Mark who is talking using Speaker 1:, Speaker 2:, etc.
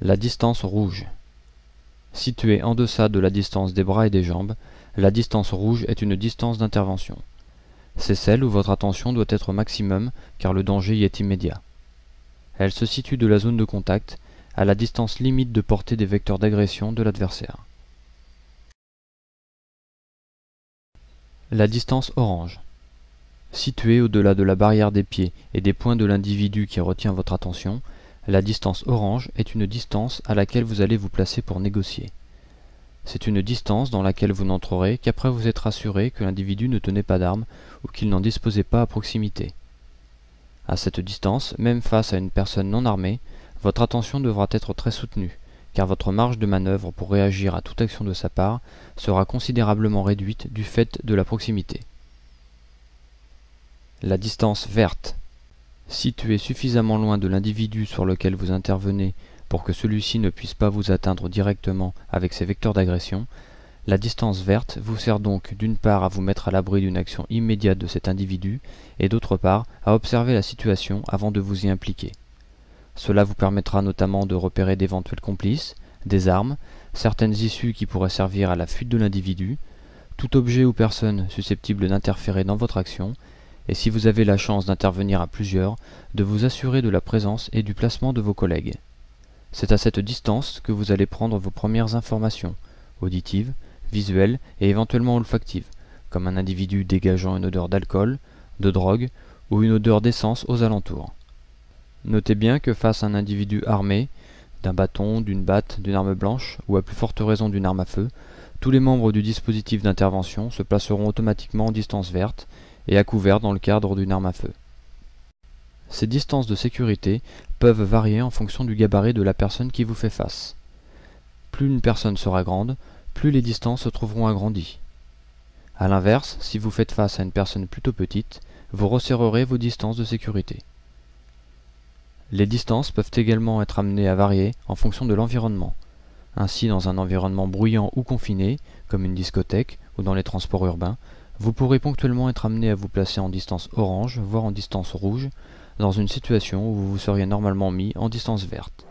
Speaker 1: La distance rouge. Située en deçà de la distance des bras et des jambes, la distance rouge est une distance d'intervention. C'est celle où votre attention doit être au maximum car le danger y est immédiat. Elle se situe de la zone de contact à la distance limite de portée des vecteurs d'agression de l'adversaire. La distance orange. Située au-delà de la barrière des pieds et des poings de l'individu qui retient votre attention, la distance orange est une distance à laquelle vous allez vous placer pour négocier. C'est une distance dans laquelle vous n'entrerez qu'après vous être assuré que l'individu ne tenait pas d'armes ou qu'il n'en disposait pas à proximité. À cette distance, même face à une personne non armée, votre attention devra être très soutenue, car votre marge de manœuvre pour réagir à toute action de sa part sera considérablement réduite du fait de la proximité. La distance verte. Située suffisamment loin de l'individu sur lequel vous intervenez pour que celui-ci ne puisse pas vous atteindre directement avec ses vecteurs d'agression, la distance verte vous sert donc d'une part à vous mettre à l'abri d'une action immédiate de cet individu et d'autre part à observer la situation avant de vous y impliquer. Cela vous permettra notamment de repérer d'éventuels complices, des armes, certaines issues qui pourraient servir à la fuite de l'individu, tout objet ou personne susceptible d'interférer dans votre action, et si vous avez la chance d'intervenir à plusieurs, de vous assurer de la présence et du placement de vos collègues. C'est à cette distance que vous allez prendre vos premières informations, auditives, visuelles et éventuellement olfactives, comme un individu dégageant une odeur d'alcool, de drogue ou une odeur d'essence aux alentours. Notez bien que face à un individu armé, d'un bâton, d'une batte, d'une arme blanche ou à plus forte raison d'une arme à feu, tous les membres du dispositif d'intervention se placeront automatiquement en distance verte et à couvert dans le cadre d'une arme à feu. Ces distances de sécurité peuvent varier en fonction du gabarit de la personne qui vous fait face. Plus une personne sera grande, plus les distances se trouveront agrandies. A l'inverse, si vous faites face à une personne plutôt petite, vous resserrerez vos distances de sécurité. Les distances peuvent également être amenées à varier en fonction de l'environnement. Ainsi, dans un environnement bruyant ou confiné, comme une discothèque ou dans les transports urbains, vous pourrez ponctuellement être amené à vous placer en distance orange, voire en distance rouge, dans une situation où vous vous seriez normalement mis en distance verte.